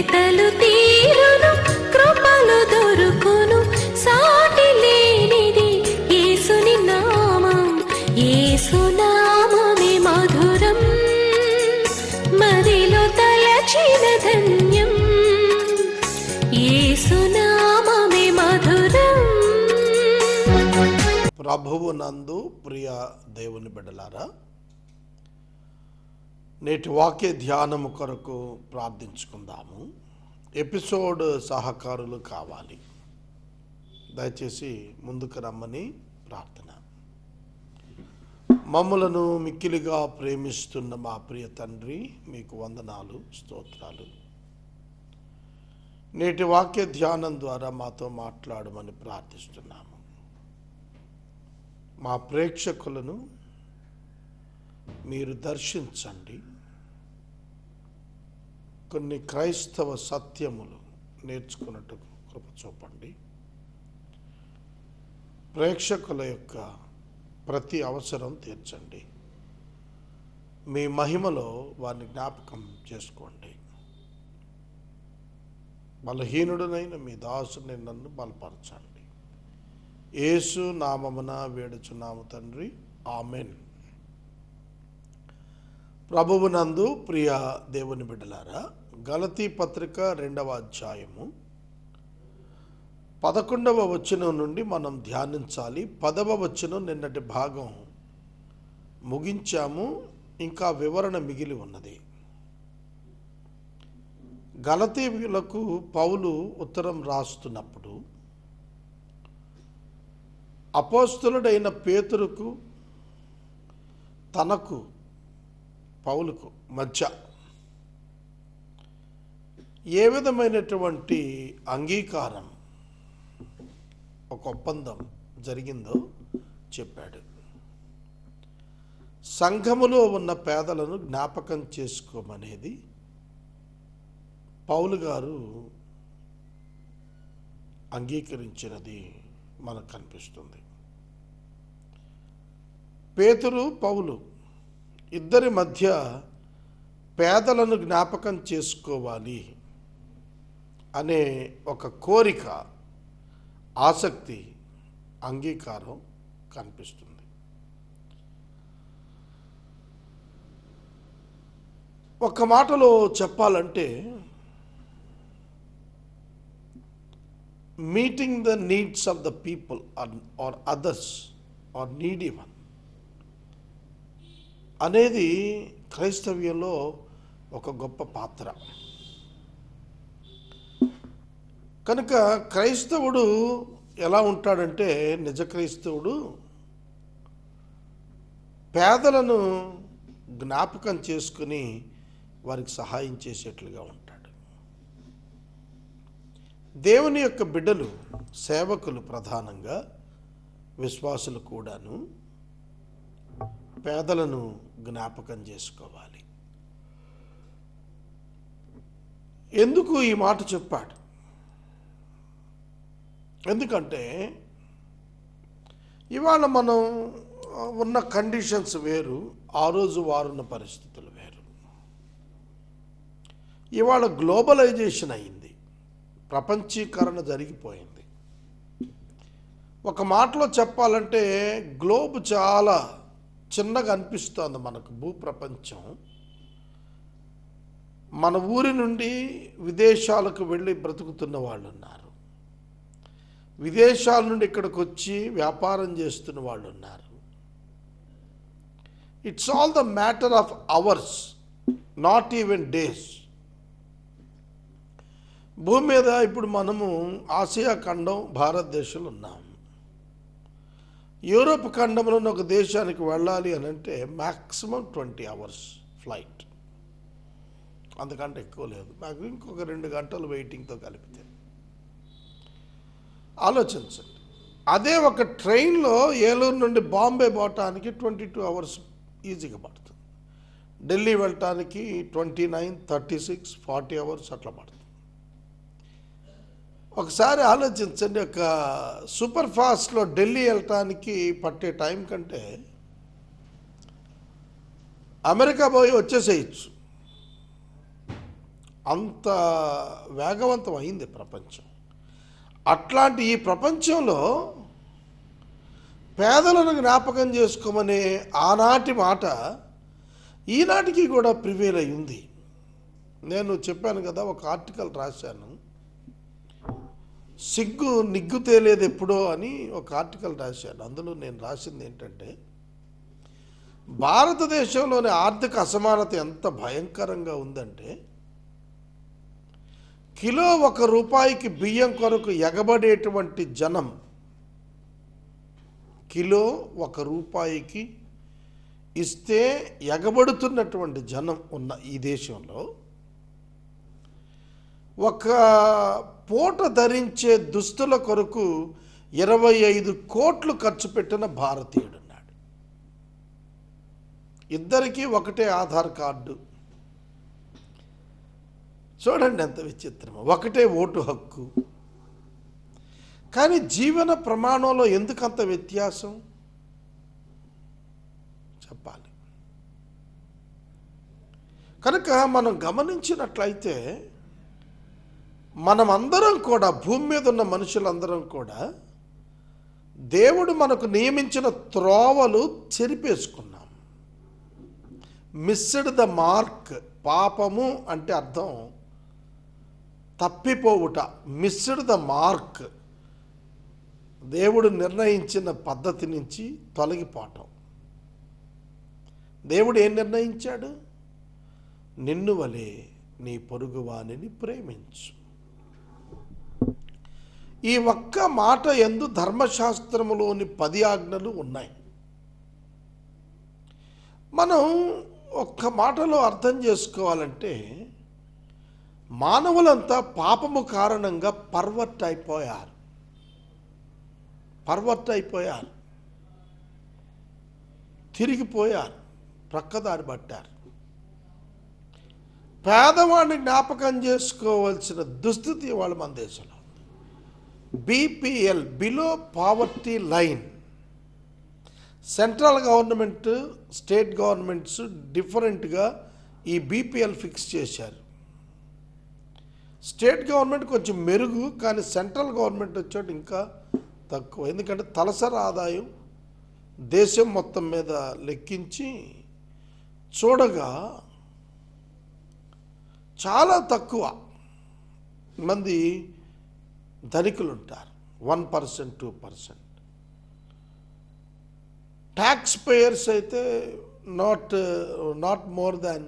వెతలు తీరును, కృపలు దొరుకును, సాటి లేనిది యేసుని నామం. యేసునామమే మధురం, మదిలో తలచిన ధన్యం. యేసునామమే మధురం. ప్రభువు నందు ప్రియ దేవుని బిడ్డలారా, నేటి వాక్య ధ్యానము కొరకు ప్రార్థించుకుందాము. ఎపిసోడ్ సహకారులు కావాలి, దయచేసి ముందుకు రమ్మని ప్రార్థన. మమ్ములను మిక్కిలిగా ప్రేమిస్తున్న మా ప్రియ తండ్రి, మీకు వందనాలు, స్తోత్రాలు. నేటి వాక్య ధ్యానం ద్వారా మాతో మాట్లాడమని ప్రార్థిస్తున్నాము. మా ప్రేక్షకులను మీరు దర్శించండి. కొన్ని క్రైస్తవ సత్యములు నేర్చుకున్నట్టుకు కృప చూపండి. ప్రేక్షకుల యొక్క ప్రతి అవసరం తీర్చండి. మీ మహిమలో వారిని జ్ఞాపకం చేసుకోండి. బలహీనుడనైన మీ దాసుని నన్ను బలపరచండి. యేసు నామమున వేడుచున్నాము తండ్రి, ఆమెన్. ప్రభువునందు ప్రియ దేవుని బిడ్డలారా, గలతీ పత్రిక 2వ అధ్యాయము 11వ వచనం నుండి మనం ధ్యానించాలి. 10వ వచనం నిన్నటి భాగం ముగించాము, ఇంకా వివరణ మిగిలి ఉన్నది. గలతీయులకు పౌలు ఉత్తరం రాస్తున్నప్పుడు అపోస్తలుడైన పేతురుకు తనకు పౌలుకు మధ్య ఏ విధమైనటువంటి అంగీకారం, ఒక ఒప్పందం జరిగిందో చెప్పాడు. సంఘములో ఉన్న పేదలను జ్ఞాపకం చేసుకోమనేది పౌలు గారు అంగీకరించినది మనకు కనిపిస్తుంది. పేతురు, పౌలు ఇద్దరి మధ్య పేదలను జ్ఞాపకం చేసుకోవాలి అనే ఒక కోరిక, ఆసక్తి, అంగీకారం కనిపిస్తుంది. ఒక మాటలో చెప్పాలంటే, meeting the needs of the people or others or needy one అనేది క్రైస్తవ్యంలో ఒక గొప్ప పాత్ర. కనుక క్రైస్తవుడు ఎలా ఉంటాడంటే, నిజ క్రైస్తవుడు పేదలను జ్ఞాపకం చేసుకుని వారికి సహాయం చేసేట్లుగా ఉంటాడు. దేవుని యొక్క బిడ్డలు, సేవకులు, ప్రధానంగా విశ్వాసులు కూడాను పేదలను జ్ఞాపకం చేసుకోవాలి. ఎందుకు ఈ మాట చెప్పాడు? ఎందుకంటే ఇవాళ మనం ఉన్న కండిషన్స్ వేరు, ఆ రోజు వారున్న పరిస్థితులు వేరు. ఇవాళ గ్లోబలైజేషన్ అయింది, ప్రపంచీకరణ జరిగిపోయింది. ఒక మాటలో చెప్పాలంటే గ్లోబ్ చాలా చిన్నగా అనిపిస్తోంది మనకు. భూప్రపంచం మన ఊరి నుండి విదేశాలకు వెళ్ళి బ్రతుకుతున్న వాళ్ళు ఉన్నారు, విదేశాల నుండి ఇక్కడికి వచ్చి వ్యాపారం చేస్తున్న వాళ్ళు ఉన్నారు. It's all the matter of hours, not even days. భూమి మీద ఇప్పుడు మనము ఆసియా ఖండం, భారతదేశంలో ఉన్నాం. యూరోప్ ఖండంలో ఒక దేశానికి వెళ్ళాలి అని అంటే మ్యాక్సిమం 20 hours ఫ్లైట్, అందుకంటే ఎక్కువ లేదు. మాకు ఇంకొక 2 గంటలు వెయిటింగ్తో కలిపితే. ఆలోచించండి, అదే ఒక ట్రైన్లో ఏలూరు నుండి బాంబే పోవటానికి 22 hours ఈజీగా పడుతుంది. ఢిల్లీ వెళ్ళటానికి 29, 36, 40 hours అట్లా పడుతుంది. ఒకసారి ఆలోచించండి, ఒక సూపర్ ఫాస్ట్లో ఢిల్లీ వెళ్ళటానికి పట్టే టైం కంటే అమెరికా పోయి వచ్చేసేయచ్చు. అంత వేగవంతం అయింది ప్రపంచం. అట్లాంటి ఈ ప్రపంచంలో పేదలను జ్ఞాపకం చేసుకోమనే ఆనాటి మాట ఈనాటికి కూడా ప్రివేల్ అయి ఉంది. నేను చెప్పాను కదా, ఒక ఆర్టికల్ రాశాను, సిగ్గు నిగ్గు తేలేది ఎప్పుడో అని ఒక ఆర్టికల్ రాశాను. అందులో నేను రాసింది ఏంటంటే, భారతదేశంలోని ఆర్థిక అసమానత ఎంత భయంకరంగా ఉందంటే, కిలో ₹1 బియ్యం కొరకు ఎగబడేటువంటి జనం, కిలో ₹1 ఇస్తే ఎగబడుతున్నటువంటి జనం ఉన్న ఈ దేశంలో ఒక పూట ధరించే దుస్తుల కొరకు 25 కోట్లు ఖర్చు పెట్టిన భారతీయుడున్నాడు. ఇద్దరికీ ఒకటే ఆధార్ కార్డు. చూడండి ఎంత విచిత్రమో, ఒకటే ఓటు హక్కు. కానీ జీవన ప్రమాణంలో ఎందుకంత వ్యత్యాసం చెప్పాలి. కనుక మనం గమనించినట్లయితే మనమందరం కూడా, భూమి మీద ఉన్న మనుషులందరం కూడా దేవుడు మనకు నియమించిన త్రోవలు చెరిపేసుకున్నాం. Missed the mark. పాపము అంటే అర్థం తప్పిపోవుట. మిస్డ్ ద మార్క్, దేవుడు నిర్ణయించిన పద్ధతి నుంచి తొలగిపోవటం. దేవుడు ఏం నిర్ణయించాడు? నిన్ను వలె నీ పొరుగువానిని ప్రేమించు. ఈ ఒక్క మాట యందు ధర్మశాస్త్రములోని 10 ఆజ్ఞలు ఉన్నాయి. మనం ఒక్క మాటలో అర్థం చేసుకోవాలంటే, మానవులంతా పాపము కారణంగా పర్వర్ట్ అయిపోయారు, తిరిగిపోయారు, ప్రక్కదారి పట్టారు. పేదవాడిని జ్ఞాపకం చేసుకోవాల్సిన దుస్థితి వాళ్ళ మన దేశంలో. BPL, below poverty line. Central government, state governments డిఫరెంట్గా ఈ BPL ఫిక్స్ చేశారు. స్టేట్ గవర్నమెంట్ కొంచెం మెరుగు, కానీ సెంట్రల్ గవర్నమెంట్ వచ్చాడు ఇంకా తక్కువ. ఎందుకంటే తలసరి ఆదాయం దేశం మొత్తం మీద లెక్కించి చూడగా చాలా తక్కువ మంది ధనికులు ఉంటారు. 1%, 2%. ట్యాక్స్ పేయర్స్ అయితే not more than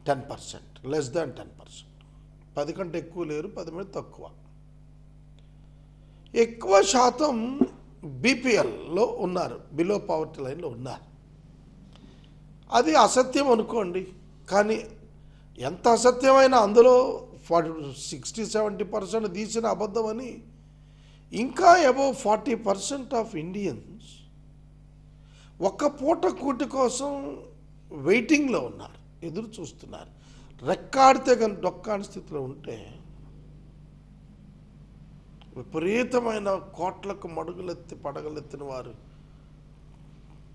10%, less than 10%. 10 కంటే ఎక్కువ లేరు, 10 మీద తక్కువ. ఎక్కువ శాతం BPLలో ఉన్నారు, బిలో పావర్టీ లైన్లో ఉన్నారు. అది అసత్యం అనుకోండి, కానీ ఎంత అసత్యమైనా అందులో 60-70% తీసిన అబద్ధం అని, ఇంకా అబౌవ్ 40% ఆఫ్ ఇండియన్స్ ఒక్క పూట కూటి కోసం వెయిటింగ్లో ఉన్నారు, ఎదురు చూస్తున్నారు. రెక్కాడితే కానీ డొక్కాని స్థితిలో ఉంటే విపరీతమైన కోట్లకు మడుగులెత్తి పడగలెత్తిన వారు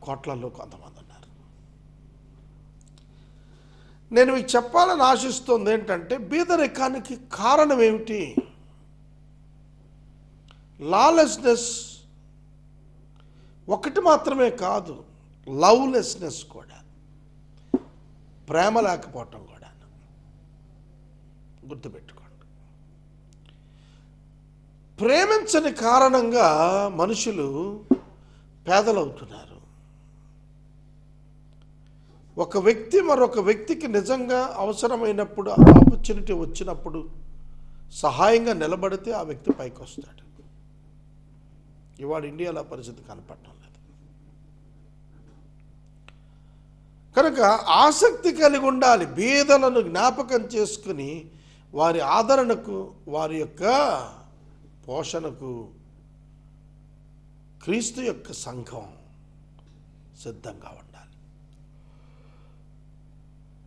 కోట్లలో కొంతమంది ఉన్నారు. నేను మీకు చెప్పాలని ఆశిస్తుంది ఏంటంటే, బీదరికానికి కారణం ఏమిటి? లాలెస్నెస్ ఒకటి మాత్రమే కాదు, లవ్లెస్నెస్ కూడా, ప్రేమ లేకపోవటం కూడా. గుర్తుపెట్టుకోండి, ప్రేమించని కారణంగా మనుషులు పేదలవుతున్నారు. ఒక వ్యక్తి మరొక వ్యక్తికి నిజంగా అవసరమైనప్పుడు, ఆపర్చునిటీ వచ్చినప్పుడు సహాయంగా నిలబడితే ఆ వ్యక్తి పైకి వస్తాడు. ఇవాళ ఇండియాలో పరిస్థితి కనపడటం లేదు. కనుక ఆసక్తి కలిగి ఉండాలి. బీదలను జ్ఞాపకం చేసుకుని వారి ఆదరణకు, వారి యొక్క పోషణకు క్రీస్తు యొక్క సంఘం సిద్ధంగా ఉండాలి.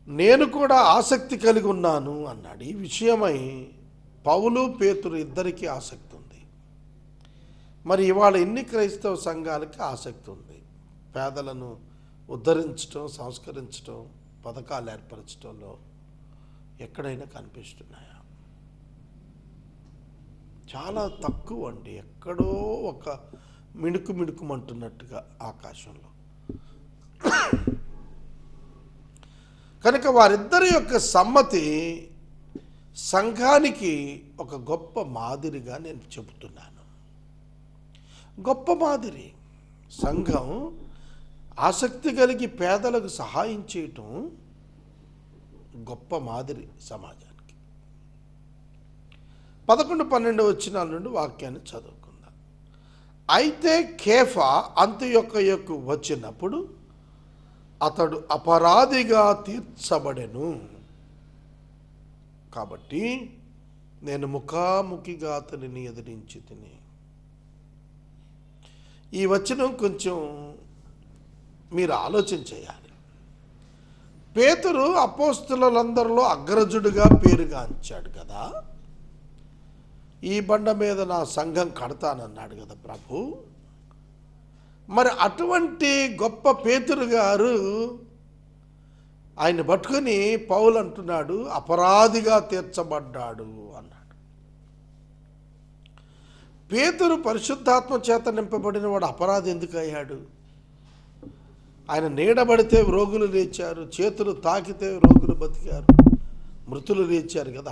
నేను కూడా ఆసక్తి కలిగి ఉన్నాను అన్నాడు. ఈ విషయమై పౌలు, పేతురు ఇద్దరికీ ఆసక్తి ఉంది. మరి ఇవాళ ఎన్ని క్రైస్తవ సంఘాలకి ఆసక్తి ఉంది? పేదలను ఉద్ధరించడం, సంస్కరించడం, పథకాలు ఏర్పరచడంలో ఎక్కడైనా కనిపిస్తున్నాయా? చాలా తక్కువ అండి. ఎక్కడో ఒక మిణుకుమంటున్నట్టుగా ఆకాశంలో. కనుక వారిద్దరి యొక్క సమ్మతి సంఘానికి ఒక గొప్ప మాదిరిగా నేను చెబుతున్నాను. గొప్ప మాదిరి. సంఘం ఆసక్తి కలిగి పేదలకు సహాయం చేయటం గొప్ప మాదిరి సమాజానికి. 11-12 వచనాల నుండి వాక్యాన్ని చదువుకుందాం. అయితే కేఫా అంతియొక్కకు వచ్చినప్పుడు అతడు అపరాధిగా తీర్చబడెను. కాబట్టి నేను ముఖాముఖిగా అతనిని ఎదిరించి తిని. ఈ వచనం కొంచెం మీరు ఆలోచన చేయాలి. పేతురు అపోస్తలులందరిలో అగ్రజుడిగా పేరుగాంచాడు కదా. ఈ బండ మీద నా సంఘం కడతానన్నాడు కదా ప్రభు. మరి అటువంటి గొప్ప పేతురు గారు ఆయన పట్టుకొని పౌలు అంటున్నాడు అపరాధిగా తీర్చబడ్డాడు అన్నాడు. పేతురు పరిశుద్ధాత్మ చేత నింపబడిన వాడు అపరాధి ఎందుకు అయ్యాడు? ఆయన నీడబడితే రోగులు లేచారు, చేతులు తాకితే రోగులు బతికారు, మృతులు లేచారు కదా.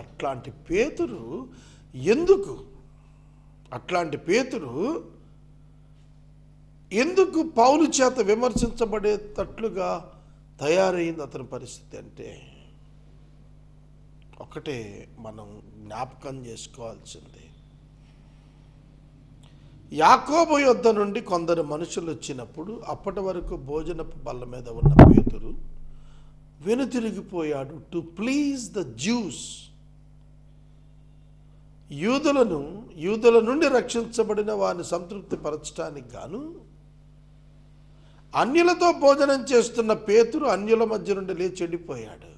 అట్లాంటి పేతురు ఎందుకు పౌలు చేత విమర్శించబడేటట్లుగా తయారైంది అతని పరిస్థితి అంటే ఒకటే మనం జ్ఞాపకం చేసుకోవాల్సింది. యాకోబు యొద్ద నుండి కొందరు మనుషులు వచ్చినప్పుడు అప్పటి వరకు భోజనపు బల్ల మీద ఉన్న పేతురు వెనుతిరిగిపోయాడు. To please the Jews. యూదుల నుండి రక్షించబడిన వారిని సంతృప్తి పరచడానికి గాను అన్యులతో భోజనం చేస్తున్న పేతురు అన్యుల మధ్య నుండి లేచి వెళ్ళిపోయాడు.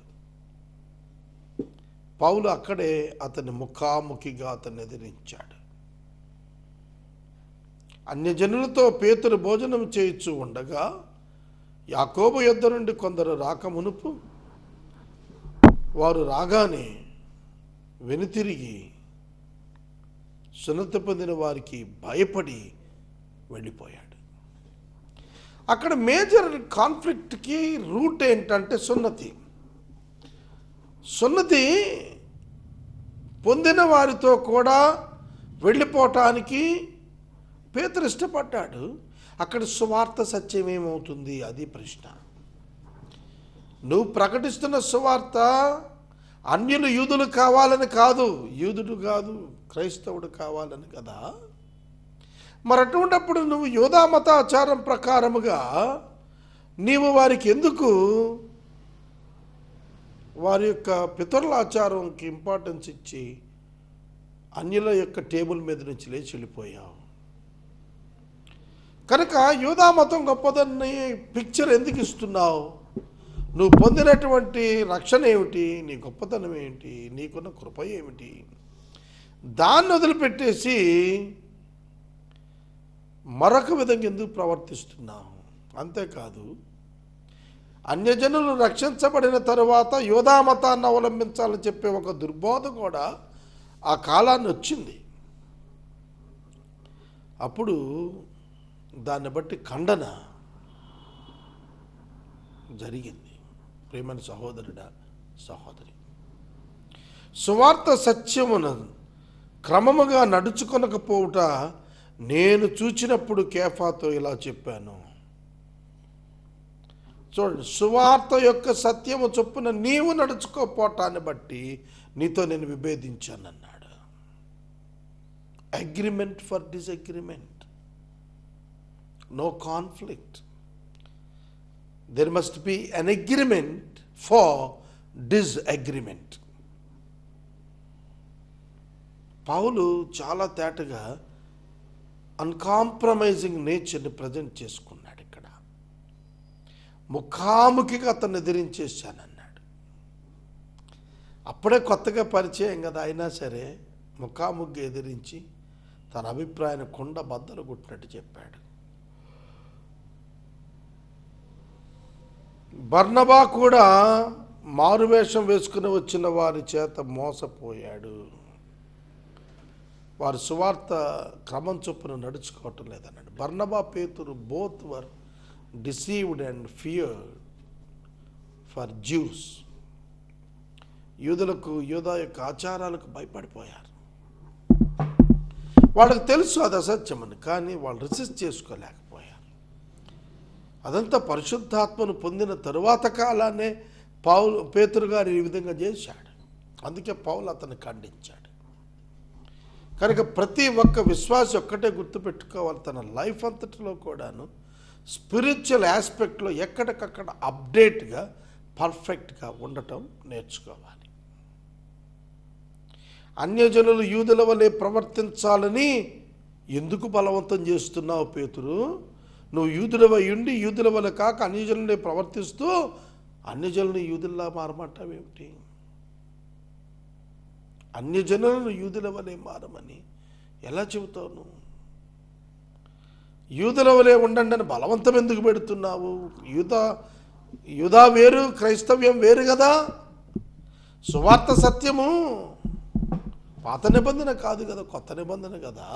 పౌలు అక్కడే అతని ముఖాముఖిగా అతన్ని ఎదిరించాడు. అన్యజనులతో పేతురు భోజనం చేయించు ఉండగా యాకోబు యొద్ద నుండి కొందరు రాకమునుపు వారు రాగానే వెనుతిరిగి సున్నతి పొందిన వారికి భయపడి వెళ్ళిపోయాడు. అక్కడ మేజర్ కాన్ఫ్లిక్ట్కి రూట్ ఏంటంటే సున్నతి పొందిన వారితో కూడా వెళ్ళిపోవటానికి పేతురు ఇష్టపడ్డాడు. అక్కడ సువార్త సత్యం ఏమవుతుంది? అది ప్రశ్న. నువ్వు ప్రకటిస్తున్న సువార్త అన్యులు యూదులు కావాలని కాదు, యూదుడు కాదు క్రైస్తవుడు కావాలని కదా. మరి అటువంటిప్పుడు నువ్వు యూదా మతాచారం ప్రకారముగా నీవు వారికి ఎందుకు వారి యొక్క పితరుల ఆచారంకి ఇంపార్టెన్స్ ఇచ్చి అన్యుల యొక్క టేబుల్ మీద నుంచి లేచి వెళ్ళిపోయావు? కనుక యూదా మతం గొప్పదని పిక్చర్ ఎందుకు ఇస్తున్నావు? నువ్వు పొందినటువంటి రక్షణ ఏమిటి? నీ గొప్పతనం ఏమిటి? నీకున్న కృప ఏమిటి? దాన్ని వదిలిపెట్టేసి మరొక విధంగా ఎందుకు ప్రవర్తిస్తున్నావు? అంతేకాదు, అన్యజనులు రక్షించబడిన తరువాత యూదా మతాన్ని అవలంబించాలని చెప్పే ఒక దుర్బోధ కూడా ఆ కాలాన్ని వచ్చింది. అప్పుడు దాన్ని బట్టి ఖండన జరిగింది. ప్రేమని సహోదరుడా, సహోదరి, సువార్త సత్యమును క్రమముగా నడుచుకొనకపోవుట నేను చూచినప్పుడు కేఫాతో ఇలా చెప్పాను. చూడండి, సువార్త యొక్క సత్యము చొప్పున నీవు నడుచుకోపోవటాన్ని బట్టి నీతో నేను విభేదించానన్నాడు. Agreement for disagreement, no conflict. There must be an agreement for disagreement. Paulu చాలా తేటగా అన్కాంప్రమైజింగ్ నేచర్ని ప్రజెంట్ చేసుకున్నాడు. ఇక్కడ ముఖాముఖిగా అతన్ని ఎదిరించేశానన్నాడు. అప్పుడే కొత్తగా పరిచయం కదా, అయినా సరే ముఖాముఖిగా ఎదిరించి తన అభిప్రాయాన్ని కుండ బద్దలు కొట్టినట్టు చెప్పాడు. బర్నబా కూడా మారువేషం వేసుకుని వచ్చిన వారి చేత మోసపోయాడు. వారి సువార్త క్రమం చొప్పున నడుచుకోవటం లేదన్నాడు. బర్నబా, పేతురు both were deceived and feared for juice. యూదులకు, యూదా యొక్క ఆచారాలకు భయపడిపోయారు. వాళ్ళకి తెలుసు అది అసత్యమని, కానీ వాళ్ళు రెసిస్ట్ చేసుకోలేకపోయారు. అదంతా పరిశుద్ధాత్మను పొందిన తరువాత కాలానే పేతురు గారు ఈ విధంగా చేశాడు. అందుకే పౌలు అతన్ని ఖండించాడు. కనుక ప్రతి ఒక్క విశ్వాసి ఒక్కటే గుర్తుపెట్టుకోవాలి, తన లైఫ్ అంతటిలో కూడాను స్పిరిచువల్ ఆస్పెక్ట్లో ఎక్కడికక్కడ అప్డేట్గా, పర్ఫెక్ట్గా ఉండటం నేర్చుకోవాలి. అన్యజనులు యూదుల వలె ప్రవర్తించాలని ఎందుకు బలవంతం చేస్తున్నావు పేతురు? నువ్వు యూదులవై ఉండి యూదుల వలె కాక అన్యజనులే ప్రవర్తిస్తూ అన్యజనులను యూదుల్లా మారమంటావేమిటి? అన్యజనులను యూదుల వలె మారమని ఎలా చెబుతావు నువ్వు? యూదుల వలె ఉండండి అని బలవంతం ఎందుకు పెడుతున్నావు? యూదా వేరు, క్రైస్తవ్యం వేరు కదా. సువార్త సత్యము పాత నిబంధన కాదు కదా, కొత్త నిబంధన కదా.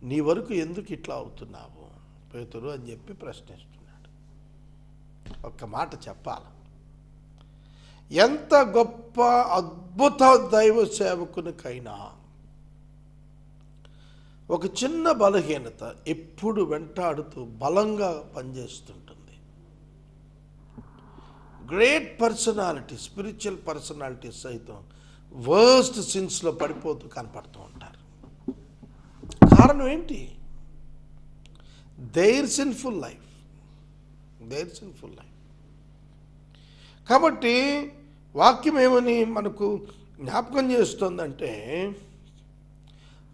నీ వరకు ఎందుకు ఇట్లా అవుతున్నావు పేతురు అని చెప్పి ప్రశ్నిస్తున్నాడు. ఒక్క మాట చెప్పాలి, ఎంత గొప్ప అద్భుత దైవ సేవకునికైనా ఒక చిన్న బలహీనత ఎప్పుడు వెంటాడుతూ బలంగా పనిచేస్తుంటుంది. గ్రేట్ పర్సనాలిటీ, స్పిరిచువల్ పర్సనాలిటీ సైతం వర్స్ట్ సిన్స్లో పడిపోతూ కనపడుతూ ఉంటారు. కారణం ఏంటి? Their sinful life. కాబట్టి వాక్యం ఏమని మనకు జ్ఞాపకం చేస్తుందంటే,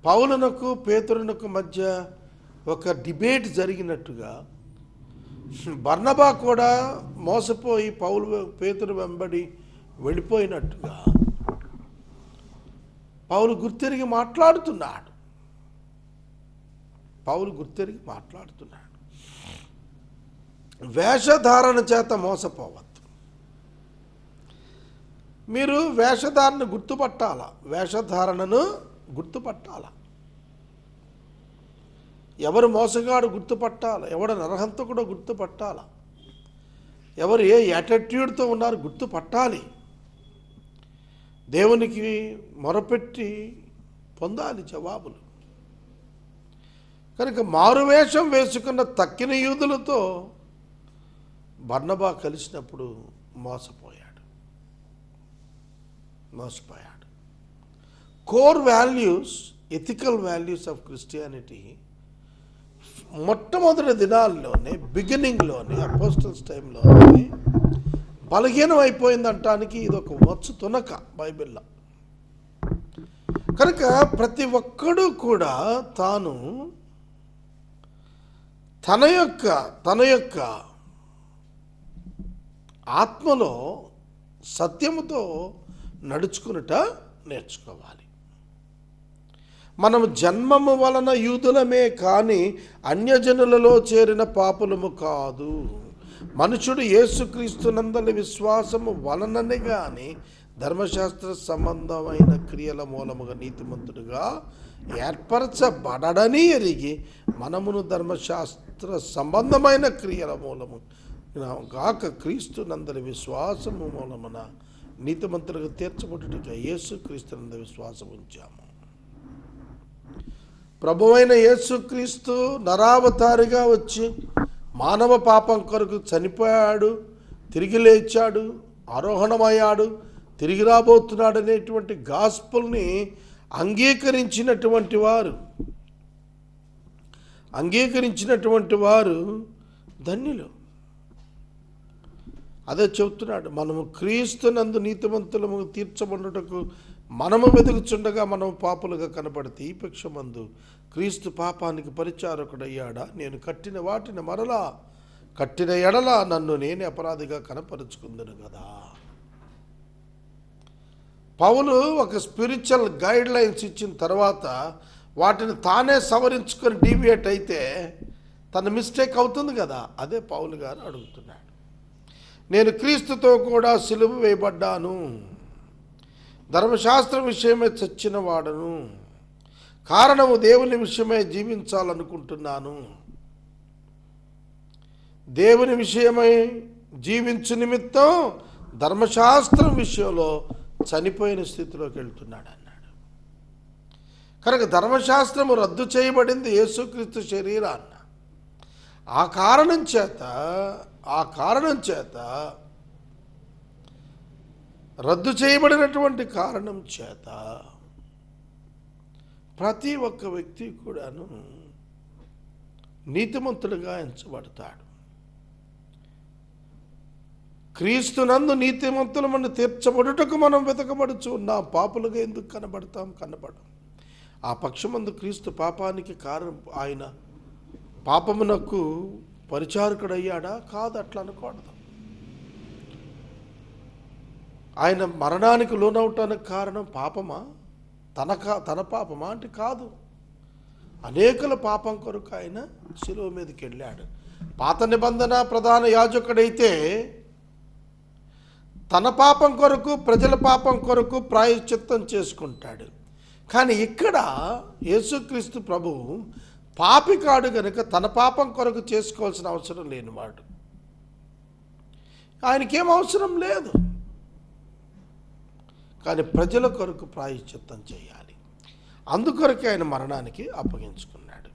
పౌలునకు పేతురునకు మధ్య ఒక డిబేట్ జరిగినట్టుగా బర్నబా కూడా మోసపోయి పేతురు వెంబడి వెళ్ళిపోయినట్టుగా పౌలు గుర్తెరిగి మాట్లాడుతున్నాడు. వేషధారణ చేత మోసపోవద్దు. మీరు వేషధారణను గుర్తుపట్టాలా, వేషధారణను గుర్తుపట్టాలా. ఎవరు మోసగాడు గుర్తుపట్టాలి, ఎవడు నరహంతకుడో గుర్తుపట్టాలా, ఎవరు ఏ యాటిట్యూడ్తో ఉన్నారు గుర్తుపట్టాలి. దేవునికి మొరపెట్టి పొందాలి జవాబులు. కనుక మారువేషం వేసుకున్న తక్కిన యూదులతో బర్నబా కలిసినప్పుడు మోసపోయాడు. Core values, ethical values of Christianity మొట్టమొదటి దినాల్లోనే, బిగినింగ్లోనే, అపోస్టల్స్ టైంలోనే బలహీనం అయిపోయిందంటానికి ఇది ఒక వచ్చు తునక బైబిల్లో. కనుక ప్రతి ఒక్కడూ కూడా తాను తన యొక్క ఆత్మలో సత్యముతో నడుచుకునుట నేర్చుకోవాలి. మనము జన్మము వలన యూదులమే కానీ అన్యజనులలో చేరిన పాపులము కాదు. మనుషుడు యేసుక్రీస్తునందలి విశ్వాసము వలననే కానీ ధర్మశాస్త్ర సంబంధమైన క్రియల మూలముగా నీతిమంతుడుగా ఏర్పరచబడని ఎరిగి మనమును ధర్మశాస్త్ర సంబంధమైన క్రియల మూలము గాక క్రీస్తునందలి విశ్వాసము మూలమున నీతిమంతులుగా తీర్చబడుటగా యేసుక్రీస్తునందు విశ్వాసం ఉంచాము. ప్రభువైన యేసుక్రీస్తు నరావతారిగా వచ్చి మానవ పాపం కొరకు చనిపోయాడు, తిరిగి లేచాడు, ఆరోహణమయ్యాడు, తిరిగి రాబోతున్నాడు అనేటువంటి గాస్పుల్ని అంగీకరించినటువంటి వారు ధన్యులు. అదే చెబుతున్నాడు, మనము క్రీస్తునందు నీతిమంతులము తీర్చబడుటకు మనము వెతుకుచుండగా మనము పాపులుగా కనబడితే ఈ పక్షమందు క్రీస్తు పాపానికి పరిచారకుడయ్యాడా? నేను కట్టిన వాటిని మరలా కట్టిన ఎడల నన్ను నేనే అపరాధిగా కనపరుచుకుందును కదా. పౌలు ఒక స్పిరిచువల్ గైడ్ లైన్స్ ఇచ్చిన తర్వాత వాటిని తానే సవరించుకొని డీవియేట్ అయితే తన మిస్టేక్ అవుతుంది కదా. అదే పౌలు గారు అడుగుతున్నాడు. నేను క్రీస్తుతో కూడా సిలువ వేయబడ్డాను, ధర్మశాస్త్రం విషయమై చచ్చిన వాడను, కారణము దేవుని విషయమై జీవించాలనుకుంటున్నాను. దేవుని విషయమై జీవించు నిమిత్తం ధర్మశాస్త్రం విషయంలో చనిపోయిన స్థితిలోకి వెళ్తున్నాడు అన్నాడు. కనుక ధర్మశాస్త్రము రద్దు చేయబడింది యేసుక్రీస్తు శరీరాన్న. ఆ కారణం చేత రద్దు చేయబడినటువంటి కారణం చేత ప్రతి ఒక్క వ్యక్తి కూడాను నీతిమంతుడిగా ఎంచబడతాడు. క్రీస్తునందు నీతిమంతులమని తీర్చబడుటకు మనం వెతకబడుచు ఉన్నాం. పాపులుగా ఎందుకు కనబడం? ఆ పక్షమందు క్రీస్తు పాపానికి కారణం, ఆయన పాపమునకు పరిచారకుడయ్యాడా? కాదు, అట్లా అనకూడదు. ఆయన మరణానికి లోనవటానికి కారణం పాపమా? తన పాపమా అంటే కాదు. అనేకుల పాపం కొరకు ఆయన శిలువ మీదకి వెళ్ళాడు. పాత నిబంధన ప్రధాన యాజకుడైతే తన పాపం కొరకు, ప్రజల పాపం కొరకు ప్రాయశ్చిత్తం చేసుకుంటాడు. కానీ ఇక్కడ యేసుక్రీస్తు ప్రభువు పాపికాడు గనుక తన పాపం కొరకు చేసుకోవాల్సిన అవసరం లేనివాడు. ఆయనకేం అవసరం లేదు, కానీ ప్రజల కొరకు ప్రాయశ్చిత్తం చేయాలి. అందుకొరకే ఆయన మరణానికి అప్పగించుకున్నాడు.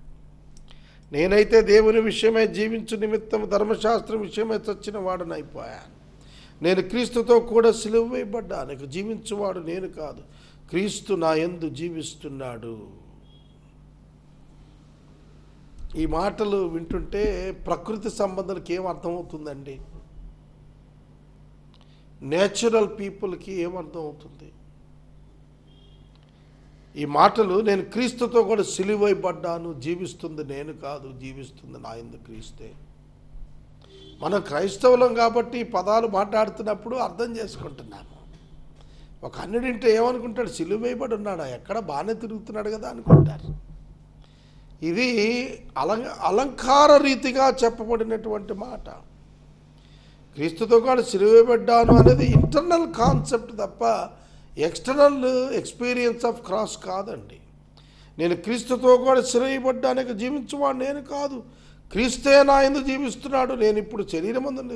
నేనైతే దేవుని విషయమై జీవించు నిమిత్తం ధర్మశాస్త్రం విషయమై చచ్చిన వాడని అయిపోయాను. నేను క్రీస్తుతో కూడా సిలువ వేయబడ్డాను. ఇక జీవించువాడు నేను కాదు, క్రీస్తు నా యందు జీవిస్తున్నాడు. ఈ మాటలు వింటుంటే ప్రకృతి సంబంధాలకు ఏం అర్థమవుతుందండి? నేచురల్ పీపుల్కి ఏమర్థం అవుతుంది? ఈ మాటలు నేను క్రీస్తుతో కూడా సిలువ వేయబడ్డాను, జీవిస్తుంది నేను కాదు, జీవిస్తుంది నా యందు క్రీస్తే. మనం క్రైస్తవులం కాబట్టి ఈ పదాలు మాట్లాడుతున్నప్పుడు అర్థం చేసుకుంటున్నాము. ఒక అన్యుడింటే ఏమనుకుంటాడు? సిలువ వేయబడి ఉన్నాడా, ఎక్కడ బాగానే తిరుగుతున్నాడు కదా అనుకుంటారు. ఇది అలంకార రీతిగా చెప్పబడినటువంటి మాట. క్రీస్తుతో కూడా సిలువ వేయబడ్డాను అనేది ఇంటర్నల్ కాన్సెప్ట్ తప్ప ఎక్స్టర్నల్ ఎక్స్పీరియన్స్ ఆఫ్ క్రాస్ కాదండి. నేను క్రీస్తుతో కూడా సిలువ వేయబడ్డానికి జీవించువాడు నేను కాదు, క్రీస్తే నా యందు జీవిస్తున్నాడు. నేను ఇప్పుడు శరీరమందు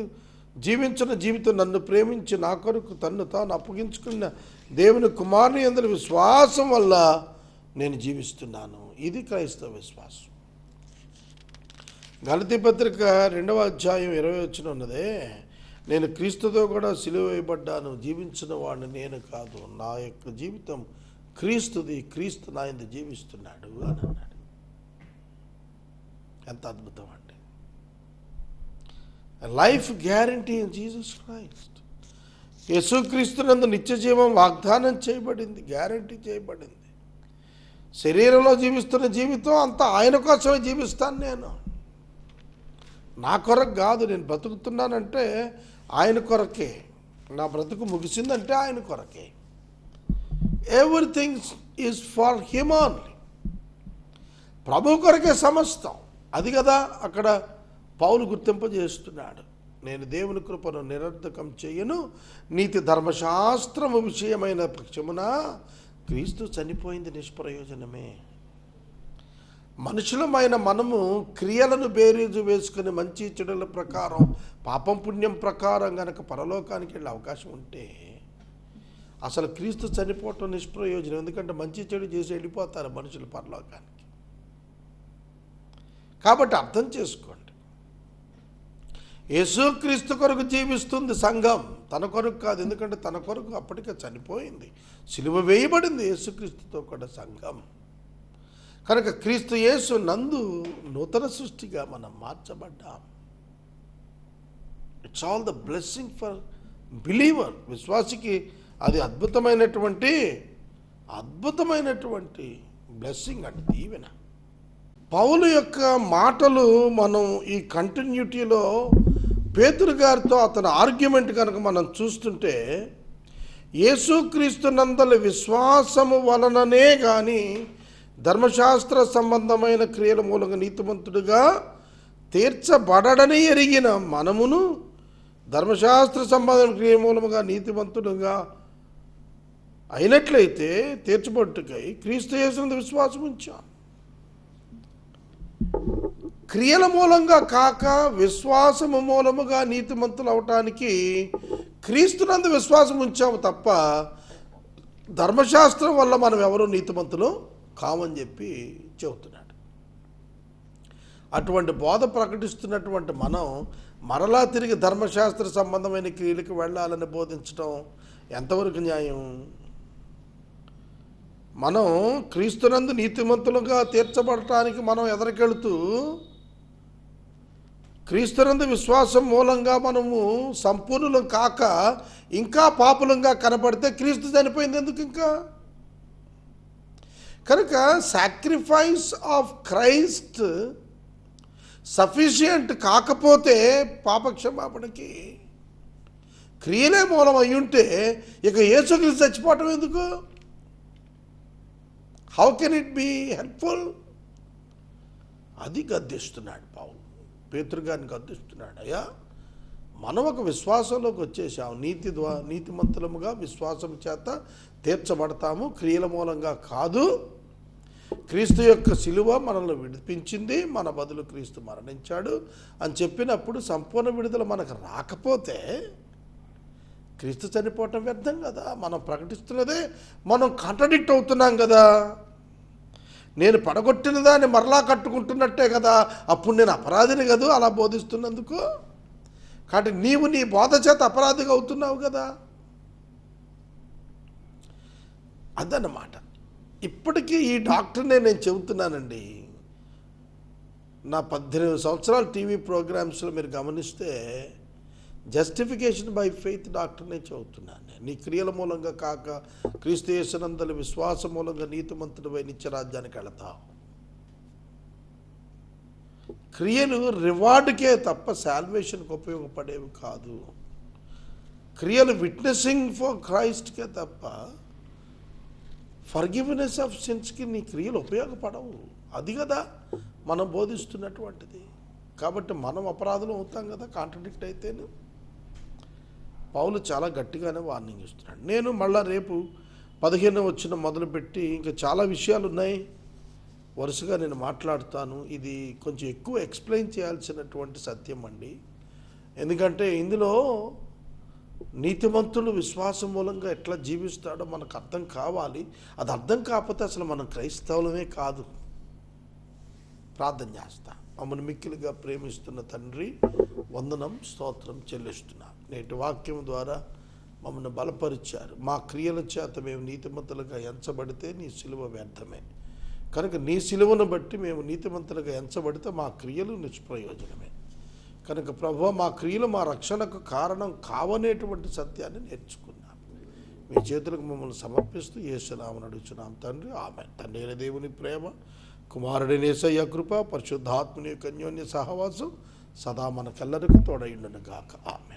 జీవించిన జీవితం నన్ను ప్రేమించి నా కొరకు తన్ను తాను అప్పగించుకున్న దేవుని కుమారుని యందు విశ్వాసం వల్ల నేను జీవిస్తున్నాను. ఇది క్రైస్తవ విశ్వాసం. గలతీ పత్రిక 2వ అధ్యాయం 20 వచనం ఉన్నదే, నేను క్రీస్తుతో కూడా సిలువ వేయబడ్డాను, జీవించిన వాడిని నేను కాదు, నా యొక్క జీవితం క్రీస్తుది, క్రీస్తు నా యందు జీవిస్తున్నాడు అని అన్నాడు. ఎంత అద్భుతం అండి! Life guarantee in Jesus Christ. యేసుక్రీస్తునందు నిత్య జీవం వాగ్దానం చేయబడింది, గ్యారంటీ చేయబడింది. శరీరంలో జీవిస్తున్న జీవితం అంతా ఆయన కోసమే జీవిస్తాను. నేను నా కొరకు కాదు. నేను బ్రతుకుతున్నానంటే ఆయన కొరకే. నా బ్రతుకు ముగిసిందంటే ఆయన కొరకే. Everything is for him only. ప్రభు కొరకే సమస్తం. అది కదా అక్కడ పౌలు గుర్తింపజేస్తున్నాడు. నేను దేవుని కృపను నిరర్ధకం చేయను, నీతి ధర్మశాస్త్రము విషయమైన పక్షమున క్రీస్తు చనిపోయింది నిష్ప్రయోజనమే. మనుషులమైన మనము క్రియలను బేరీజు వేసుకుని మంచి చెడుల ప్రకారం, పాపం పుణ్యం ప్రకారం గనక పరలోకానికి వెళ్ళే అవకాశం ఉంటే అసలు క్రీస్తు చనిపోవటం నిష్ప్రయోజనం. ఎందుకంటే మంచి చెడు చేసి వెళ్ళిపోతారు మనుషులు పరలోకానికి. కాబట్టి అర్థం చేసుకోండి, యేసుక్రీస్తు కొరకు జీవిస్తుంది సంఘం, తన కొరకు కాదు. ఎందుకంటే తన కొరకు అప్పటికే చనిపోయింది, సిలువ వేయబడింది యేసుక్రీస్తుతో కూడా సంఘం. కనుక క్రీస్తు యేసు నందు నూతన సృష్టిగా మనం మార్చబడ్డాం. It's all the blessing for believer. విశ్వాసికి అది అద్భుతమైనటువంటి బ్లెస్సింగ్ అంటే దీవెన. పౌలు యొక్క మాటలు మనం ఈ కంటిన్యూటీలో పేతురు గారితో అతని ఆర్గ్యుమెంట్ కనుక మనం చూస్తుంటే, యేసుక్రీస్తునందలి విశ్వాసము వలననే కానీ ధర్మశాస్త్ర సంబంధమైన క్రియల మూలంగా నీతిమంతుడిగా తీర్చబడని ఎరిగిన మనమును ధర్మశాస్త్ర సంబంధం క్రియ మూలముగా నీతిమంతులుగా అయినట్లయితే తీర్చబట్టుకై క్రీస్తు యేసునందు విశ్వాసం ఉంచాం. క్రియల మూలంగా కాక విశ్వాసము మూలముగా నీతిమంతులు అవటానికి క్రీస్తునందు విశ్వాసం ఉంచాము తప్ప ధర్మశాస్త్రం వల్ల మనం ఎవరూ నీతిమంతులు కామని చెప్పి చెబుతున్నాడు. అటువంటి బోధ ప్రకటిస్తున్నటువంటి మనం మరలా తిరిగి ధర్మశాస్త్ర సంబంధమైన క్రియలకు వెళ్ళాలని బోధించడం ఎంతవరకు న్యాయం? మనం క్రీస్తునందు నీతిమంతులుగా తీర్చబడటానికి మనం ఎదరికెళ్తూ క్రీస్తునందు విశ్వాసం మూలంగా మనము సంపూర్ణులం కాక ఇంకా పాపులంగా కనపడితే క్రీస్తు చనిపోయింది ఎందుకు ఇంకా? కనుక సాక్రిఫైస్ ఆఫ్ క్రైస్ట్ సఫిషియంట్ కాకపోతే పాపక్షమాపణకి క్రియలే మూలం అయ్యుంటే ఇక యేసుక్రీస్తు చచ్చిపోవటం ఎందుకు? How can it be helpful? అది గద్దిస్తున్నాడు పౌలు, పేతురు గారిని గద్దిస్తున్నాడు. అయ్యా, మనం ఒక విశ్వాసంలోకి వచ్చేసాం. నీతిమంతులముగా విశ్వాసం చేత తీర్చబడతాము, క్రియల మూలంగా కాదు. క్రీస్తు యొక్క శిలువ మనల్ని విడిపించింది, మన బదులు క్రీస్తు మరణించాడు అని చెప్పినప్పుడు సంపూర్ణ విడుదల మనకు రాకపోతే క్రీస్తు చనిపోవటం వ్యర్థం కదా. మనం ప్రకటిస్తున్నదే మనం కాంట్రడిక్ట్ అవుతున్నాం కదా. నేను పడగొట్టిన దాన్ని మరలా కట్టుకుంటున్నట్టే కదా, అప్పుడు నేను అపరాధిని కదా అలా బోధిస్తున్నందుకు. కాబట్టి నీవు నీ బోధ చేత అపరాధిగా అవుతున్నావు కదా. అదన్నమాట. ఇప్పటికీ ఈ డాక్టర్నే నేను చెబుతున్నానండి. నా 18 సంవత్సరాలు టీవీ ప్రోగ్రామ్స్లో మీరు గమనిస్తే జస్టిఫికేషన్ బై ఫెయిత్ డాక్టర్నే చదువుతున్నాను. నీ క్రియల మూలంగా కాక క్రీస్తు యేసునందు విశ్వాసం మూలంగా నీతిమంతుడిపై నిత్యరాజ్యానికి వెళతావు. క్రియలు రివార్డుకే తప్ప శాల్వేషన్కి ఉపయోగపడేవి కాదు. క్రియలు విట్నెసింగ్ ఫర్ క్రైస్ట్కే తప్ప ఫర్గివ్నెస్ ఆఫ్ సిన్స్కి నీ క్రియలు ఉపయోగపడవు. అది కదా మనం బోధిస్తున్నటువంటిది. కాబట్టి మనం అపరాధులు అవుతాం కదా కాంట్రడిక్ట్ అయితేను. పౌలు చాలా గట్టిగానే వార్నింగ్ ఇస్తున్నాడు. నేను మళ్ళీ రేపు 15 వచ్చిన మొదలుపెట్టి ఇంకా చాలా విషయాలు ఉన్నాయి, వరుసగా నేను మాట్లాడుతాను. ఇది కొంచెం ఎక్కువ ఎక్స్ప్లెయిన్ చేయాల్సినటువంటి సత్యం అండి. ఎందుకంటే ఇందులో నీతిమంతులు విశ్వాసం మూలంగా ఎట్లా జీవిస్తాడో మనకు అర్థం కావాలి. అది అర్థం కాకపోతే అసలు మనం క్రైస్తవులమే కాదు. ప్రార్థన చేస్తా. మమ్మల్ని మిక్కిలిగా ప్రేమిస్తున్న తండ్రి, వందనం స్తోత్రం చెల్లిస్తున్నా. నేటి వాక్యం ద్వారా మమ్మల్ని బలపరిచారు. మా క్రియల చేత మేము నీతిమంతులుగా ఎంచబడితే నీ సిలువ వ్యర్థమే. కనుక నీ సిలువను బట్టి మేము నీతిమంతులుగా ఎంచబడితే మా క్రియలు నిష్ప్రయోజనమే. కనుక ప్రభువా, మా క్రియలు మా రక్షణకు కారణం కావనేటువంటి సత్యాన్ని నేర్చుకున్నాం. మీ చేతులకు మమ్మల్ని సమర్పిస్తూ యేసునామమున అడుగుచున్నాం తండ్రి, ఆమేన్. తండ్రి అయిన దేవుని ప్రేమ, కుమారుడైన యేసయ్య కృప, పరిశుద్ధాత్మని యొక్క అన్యోన్య సహవాసం సదా మనకెల్లరికీ తోడైండును గాక. ఆమేన్.